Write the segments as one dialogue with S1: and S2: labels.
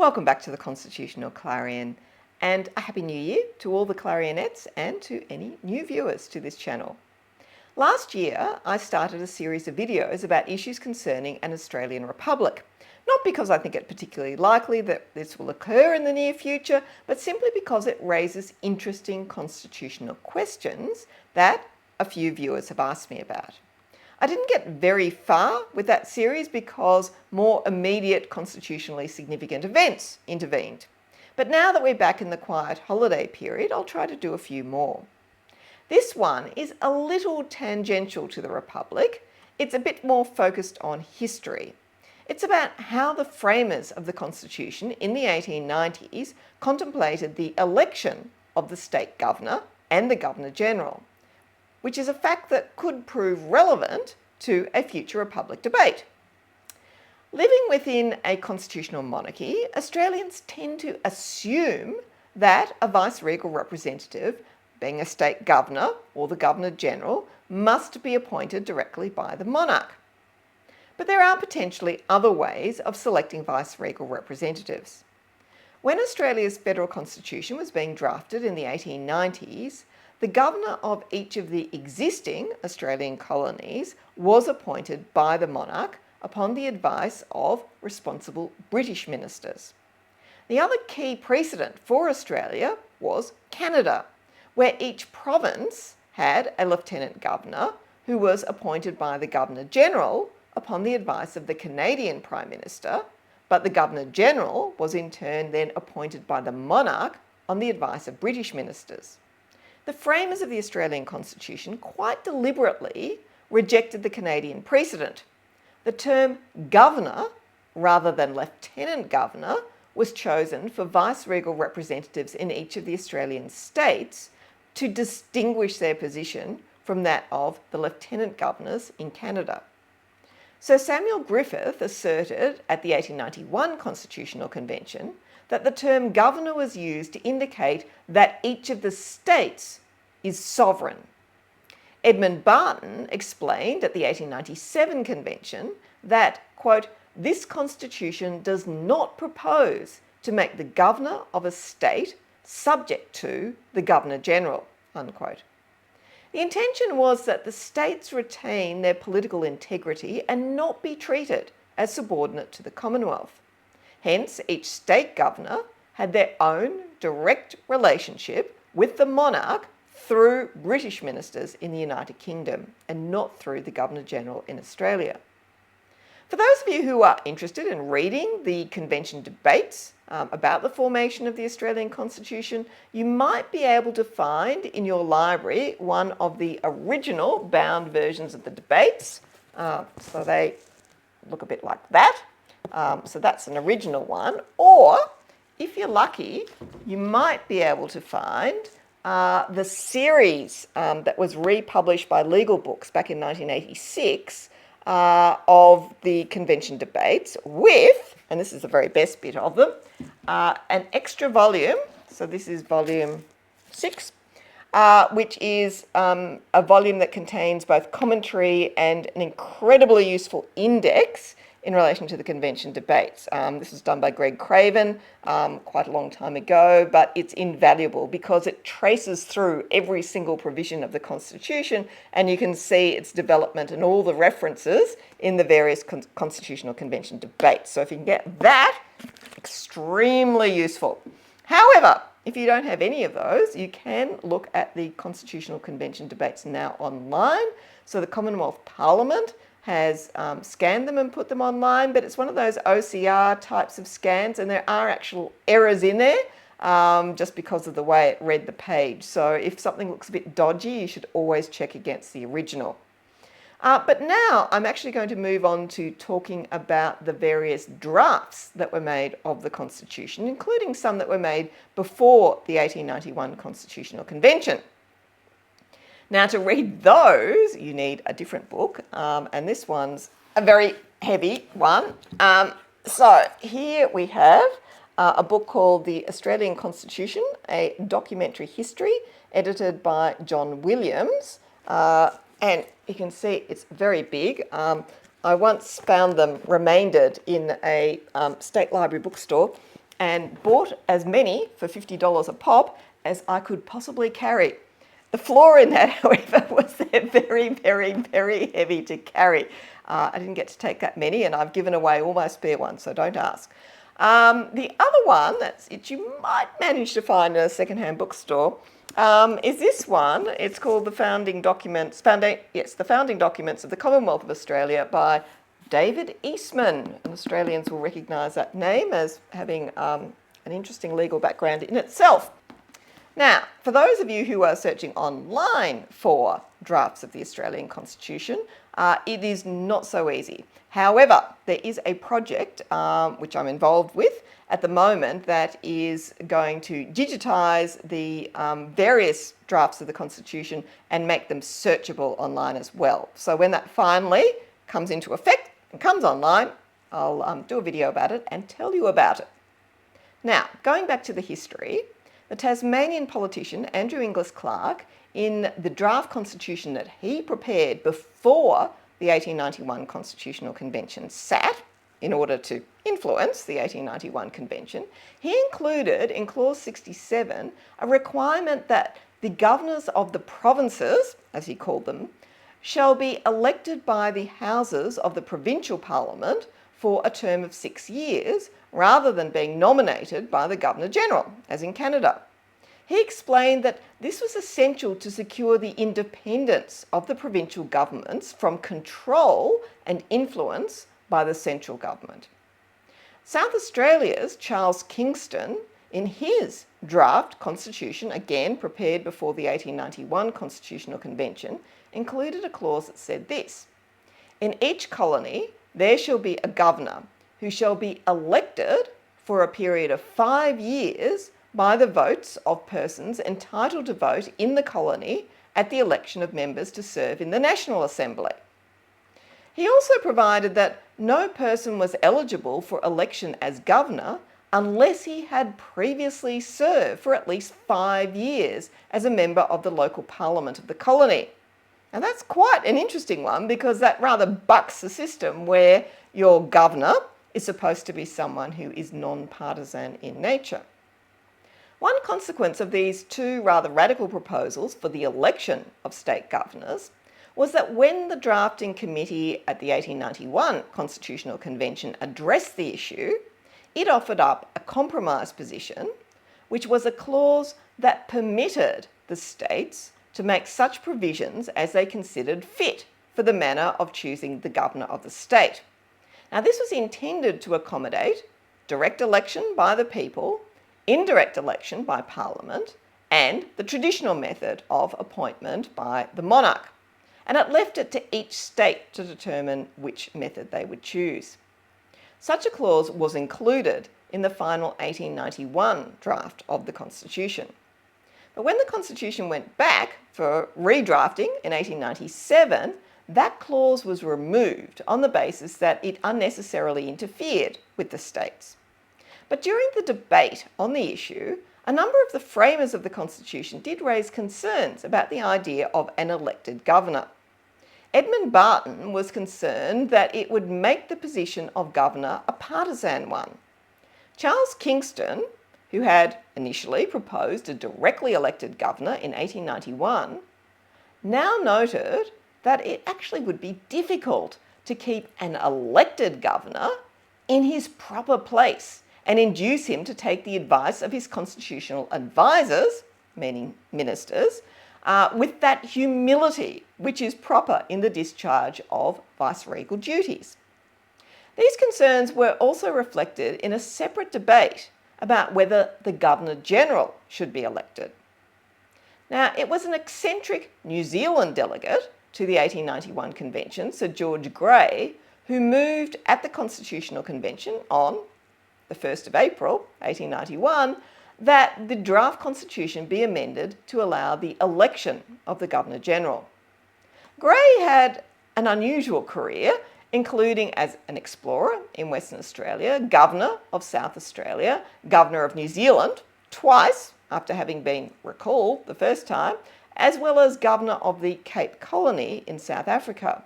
S1: Welcome back to the Constitutional Clarion, and a Happy New Year to all the clarionettes and to any new viewers to this channel. Last year, I started a series of videos about issues concerning an Australian republic, not because I think it particularly likely that this will occur in the near future, but simply because it raises interesting constitutional questions that a few viewers have asked me about. I didn't get very far with that series because more immediate constitutionally significant events intervened. But now that we're back in the quiet holiday period, I'll try to do a few more. This one is a little tangential to the Republic. It's a bit more focused on history. It's about how the framers of the Constitution in the 1890s contemplated the election of the state governor and the Governor-General, which is a fact that could prove relevant to a future Republic debate. Living within a constitutional monarchy, Australians tend to assume that a vice-regal representative, being a state governor or the Governor-General, must be appointed directly by the monarch. But there are potentially other ways of selecting vice-regal representatives. When Australia's federal constitution was being drafted in the 1890s, the governor of each of the existing Australian colonies was appointed by the monarch upon the advice of responsible British ministers. The other key precedent for Australia was Canada, where each province had a lieutenant governor who was appointed by the Governor-General upon the advice of the Canadian Prime Minister, but the Governor-General was in turn then appointed by the monarch on the advice of British ministers. The framers of the Australian Constitution quite deliberately rejected the Canadian precedent. The term governor, rather than lieutenant governor, was chosen for vice-regal representatives in each of the Australian states to distinguish their position from that of the lieutenant governors in Canada. Sir Samuel Griffith asserted at the 1891 Constitutional Convention that the term governor was used to indicate that each of the states is sovereign. Edmund Barton explained at the 1897 Convention that, quote, "This Constitution does not propose to make the governor of a state subject to the Governor-General," unquote. The intention was that the states retain their political integrity and not be treated as subordinate to the Commonwealth. Hence, each state governor had their own direct relationship with the monarch through British ministers in the United Kingdom and not through the Governor-General in Australia. For those of you who are interested in reading the convention debates about the formation of the Australian Constitution, you might be able to find in your library one of the original bound versions of the debates. So they look a bit like that. So that's an original one. Or, if you're lucky, you might be able to find the series that was republished by Legal Books back in 1986 of the convention debates with, and this is the very best bit of them, an extra volume. So this is volume 6, which is a volume that contains both commentary and an incredibly useful index in relation to the convention debates. This was done by Greg Craven quite a long time ago, but it's invaluable because it traces through every single provision of the Constitution, and you can see its development and all the references in the various constitutional convention debates. So if you can get that, extremely useful. However, if you don't have any of those, you can look at the constitutional convention debates now online. So the Commonwealth Parliament has scanned them and put them online, but it's one of those OCR types of scans, and there are actual errors in there just because of the way it read the page. So if something looks a bit dodgy, you should always check against the original. But now I'm actually going to move on to talking about the various drafts that were made of the Constitution, including some that were made before the 1891 Constitutional Convention. Now, to read those, you need a different book, and this one's a very heavy one. So here we have a book called The Australian Constitution, a Documentary History, edited by John Williams, and you can see it's very big. I once found them remaindered in a state library bookstore, and bought as many for $50 a pop as I could possibly carry. The flaw in that, however, was they're very, very, very heavy to carry. I didn't get to take that many, and I've given away all my spare ones, so don't ask. The other one that you might manage to find in a secondhand bookstore is this one. It's called The Founding Documents, The Founding Documents of the Commonwealth of Australia by David Eastman. And Australians will recognise that name as having an interesting legal background in itself. Now, for those of you who are searching online for drafts of the Australian Constitution, it is not so easy. However, there is a project which I'm involved with at the moment that is going to digitise the various drafts of the Constitution and make them searchable online as well. So when that finally comes into effect and comes online, I'll do a video about it and tell you about it. Now, going back to the history, the Tasmanian politician Andrew Inglis Clark, in the draft constitution that he prepared before the 1891 Constitutional Convention sat, in order to influence the 1891 Convention, he included in Clause 67 a requirement that the governors of the provinces, as he called them, shall be elected by the houses of the provincial parliament for a term of 6 years, rather than being nominated by the Governor-General, as in Canada. He explained that this was essential to secure the independence of the provincial governments from control and influence by the central government. South Australia's Charles Kingston, in his draft constitution, again prepared before the 1891 Constitutional Convention, included a clause that said this: "In each colony there shall be a governor who shall be elected for a period of 5 years by the votes of persons entitled to vote in the colony at the election of members to serve in the National Assembly." He also provided that no person was eligible for election as governor unless he had previously served for at least 5 years as a member of the local parliament of the colony. Now that's quite an interesting one, because that rather bucks the system where your governor is supposed to be someone who is non-partisan in nature. One consequence of these two rather radical proposals for the election of state governors was that when the drafting committee at the 1891 Constitutional Convention addressed the issue, it offered up a compromise position, which was a clause that permitted the states to make such provisions as they considered fit for the manner of choosing the governor of the state. Now, this was intended to accommodate direct election by the people, indirect election by Parliament, and the traditional method of appointment by the monarch. And it left it to each state to determine which method they would choose. Such a clause was included in the final 1891 draft of the Constitution. But when the Constitution went back for redrafting in 1897, that clause was removed on the basis that it unnecessarily interfered with the states. But during the debate on the issue, a number of the framers of the Constitution did raise concerns about the idea of an elected governor. Edmund Barton was concerned that it would make the position of governor a partisan one. Charles Kingston, who had initially proposed a directly elected governor in 1891, now noted that it actually would be difficult to keep an elected governor in his proper place and induce him to take the advice of his constitutional advisors, meaning ministers, with that humility which is proper in the discharge of vice-regal duties. These concerns were also reflected in a separate debate about whether the Governor-General should be elected. Now, it was an eccentric New Zealand delegate to the 1891 Convention, Sir George Grey, who moved at the Constitutional Convention on the 1st of April 1891 that the draft constitution be amended to allow the election of the Governor-General. Grey had an unusual career, including as an explorer in Western Australia, Governor of South Australia, Governor of New Zealand twice after having been recalled the first time, as well as Governor of the Cape Colony in South Africa.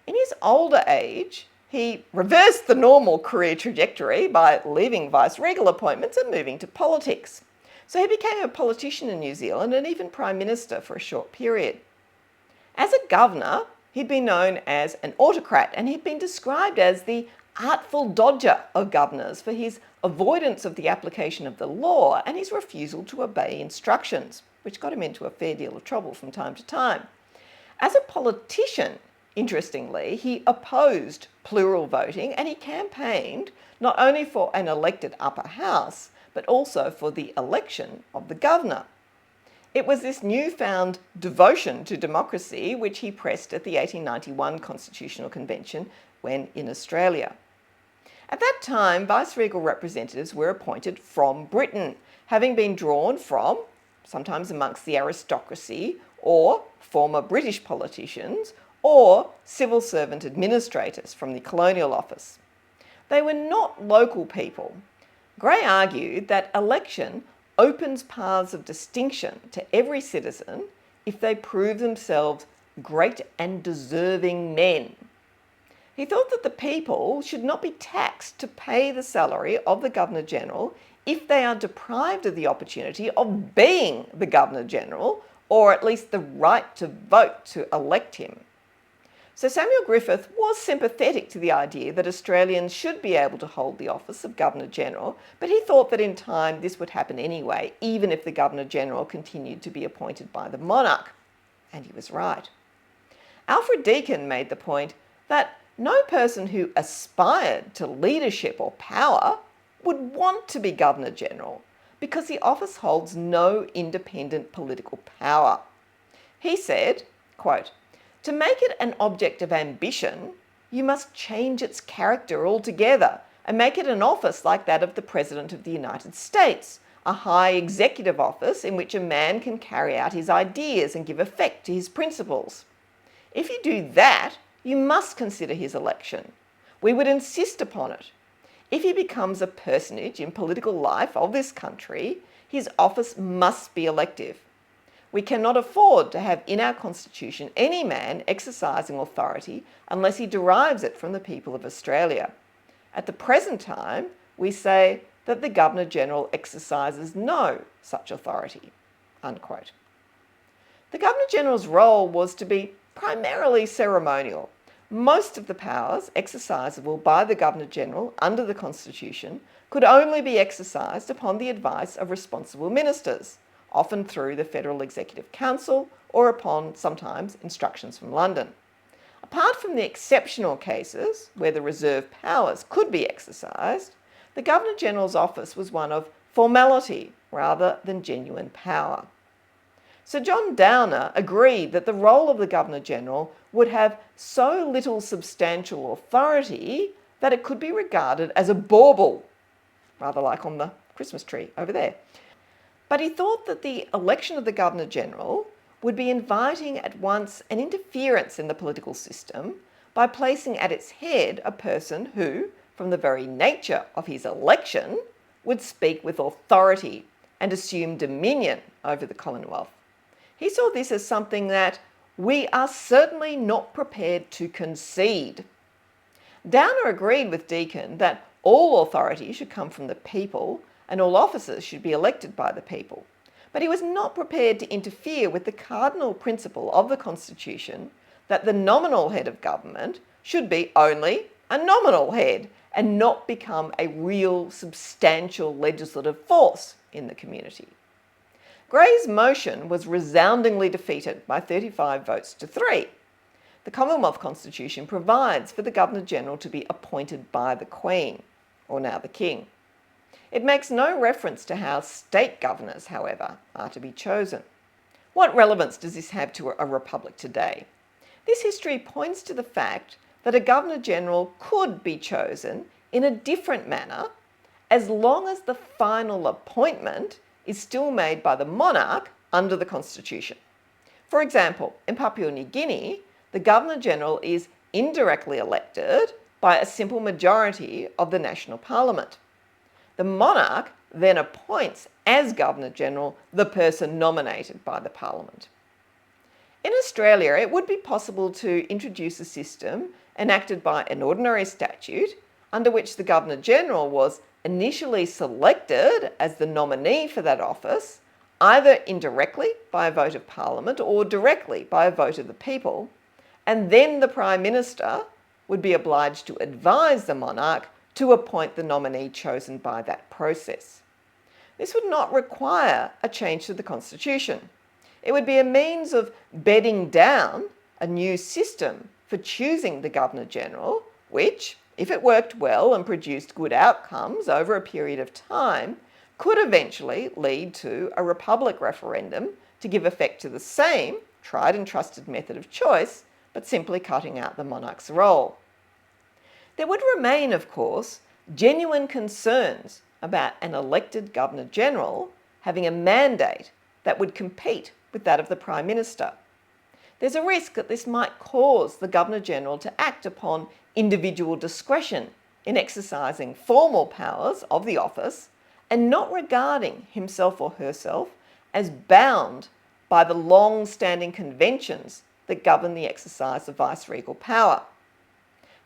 S1: In his older age, He reversed the normal career trajectory by leaving vice-regal appointments and moving to politics. So he became a politician in New Zealand and even Prime Minister for a short period. As a governor, he'd been known as an autocrat, and he'd been described as the artful dodger of governors for his avoidance of the application of the law and his refusal to obey instructions, which got him into a fair deal of trouble from time to time. As a politician, interestingly, he opposed plural voting and he campaigned not only for an elected upper house, but also for the election of the governor. It was this newfound devotion to democracy which he pressed at the 1891 Constitutional Convention when in Australia. At that time, vice-regal representatives were appointed from Britain, having been drawn from, sometimes amongst the aristocracy, or former British politicians, or civil servant administrators from the Colonial Office. They were not local people. Gray argued that election opens paths of distinction to every citizen if they prove themselves great and deserving men. He thought that the people should not be taxed to pay the salary of the Governor-General if they are deprived of the opportunity of being the Governor-General, or at least the right to vote to elect him. So Samuel Griffith was sympathetic to the idea that Australians should be able to hold the office of Governor-General, but he thought that in time this would happen anyway, even if the Governor-General continued to be appointed by the monarch. And he was right. Alfred Deakin made the point that no person who aspired to leadership or power would want to be Governor-General because the office holds no independent political power. He said, quote, "To make it an object of ambition, you must change its character altogether and make it an office like that of the President of the United States, a high executive office in which a man can carry out his ideas and give effect to his principles. If you do that, you must consider his election. We would insist upon it. If he becomes a personage in political life of this country, his office must be elective. We cannot afford to have in our Constitution any man exercising authority unless he derives it from the people of Australia. At the present time, we say that the Governor-General exercises no such authority." Unquote. The Governor-General's role was to be primarily ceremonial. Most of the powers exercisable by the Governor-General under the Constitution could only be exercised upon the advice of responsible ministers, often through the Federal Executive Council or upon, sometimes, instructions from London. Apart from the exceptional cases where the reserve powers could be exercised, the Governor-General's office was one of formality rather than genuine power. Sir John Downer agreed that the role of the Governor-General would have so little substantial authority that it could be regarded as a bauble, rather like on the Christmas tree over there. But he thought that the election of the Governor-General would be inviting at once an interference in the political system by placing at its head a person who, from the very nature of his election, would speak with authority and assume dominion over the Commonwealth. He saw this as something that we are certainly not prepared to concede. Downer agreed with Deakin that all authority should come from the people and all officers should be elected by the people. But he was not prepared to interfere with the cardinal principle of the Constitution that the nominal head of government should be only a nominal head and not become a real substantial legislative force in the community. Gray's motion was resoundingly defeated by 35 votes to 3. The Commonwealth Constitution provides for the Governor-General to be appointed by the Queen, or now the King. It makes no reference to how state governors, however, are to be chosen. What relevance does this have to a republic today? This history points to the fact that a Governor-General could be chosen in a different manner as long as the final appointment is still made by the monarch under the Constitution. For example, in Papua New Guinea, the Governor-General is indirectly elected by a simple majority of the national parliament. The monarch then appoints as Governor-General the person nominated by the parliament. In Australia, it would be possible to introduce a system enacted by an ordinary statute under which the Governor-General was initially selected as the nominee for that office, either indirectly by a vote of Parliament or directly by a vote of the people, and then the Prime Minister would be obliged to advise the monarch to appoint the nominee chosen by that process. This would not require a change to the Constitution. It would be a means of bedding down a new system for choosing the Governor-General, which, if it worked well and produced good outcomes over a period of time, could eventually lead to a republic referendum to give effect to the same tried and trusted method of choice, but simply cutting out the monarch's role. There would remain, of course, genuine concerns about an elected Governor-General having a mandate that would compete with that of the Prime Minister. There's a risk that this might cause the Governor-General to act upon individual discretion in exercising formal powers of the office and not regarding himself or herself as bound by the long-standing conventions that govern the exercise of vice-regal power.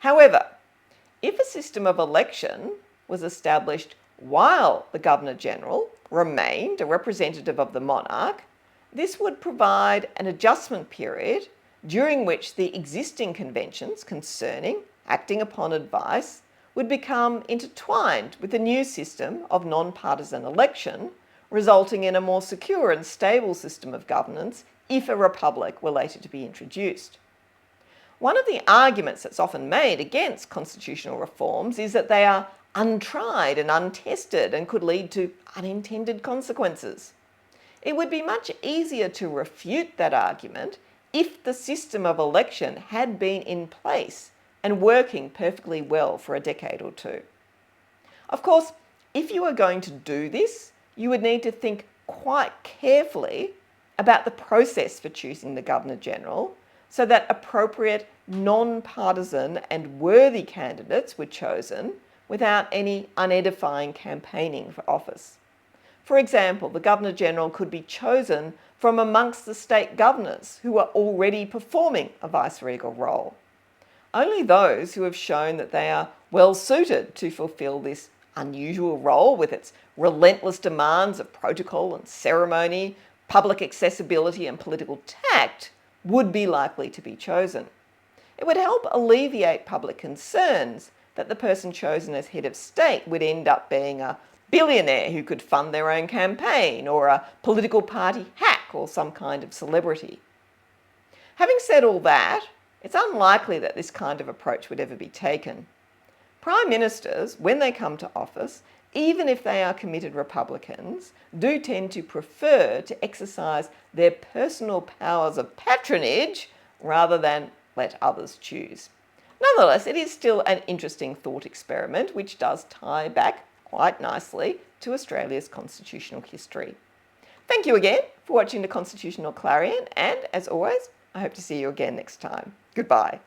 S1: However, if a system of election was established while the Governor-General remained a representative of the monarch, this would provide an adjustment period during which the existing conventions concerning acting upon advice would become intertwined with the new system of non-partisan election, resulting in a more secure and stable system of governance if a republic were later to be introduced. One of the arguments that's often made against constitutional reforms is that they are untried and untested and could lead to unintended consequences. It would be much easier to refute that argument if the system of election had been in place and working perfectly well for a decade or two. Of course, if you are going to do this, you would need to think quite carefully about the process for choosing the Governor-General so that appropriate non-partisan and worthy candidates were chosen without any unedifying campaigning for office. For example, the Governor-General could be chosen from amongst the state governors who are already performing a vice-regal role. Only those who have shown that they are well suited to fulfil this unusual role with its relentless demands of protocol and ceremony, public accessibility and political tact would be likely to be chosen. It would help alleviate public concerns that the person chosen as head of state would end up being a billionaire who could fund their own campaign, or a political party hack, or some kind of celebrity. Having said all that, it's unlikely that this kind of approach would ever be taken. Prime Ministers, when they come to office, even if they are committed Republicans, do tend to prefer to exercise their personal powers of patronage rather than let others choose. Nonetheless, it is still an interesting thought experiment which does tie back quite nicely to Australia's constitutional history. Thank you again for watching the Constitutional Clarion, and as always, I hope to see you again next time. Goodbye.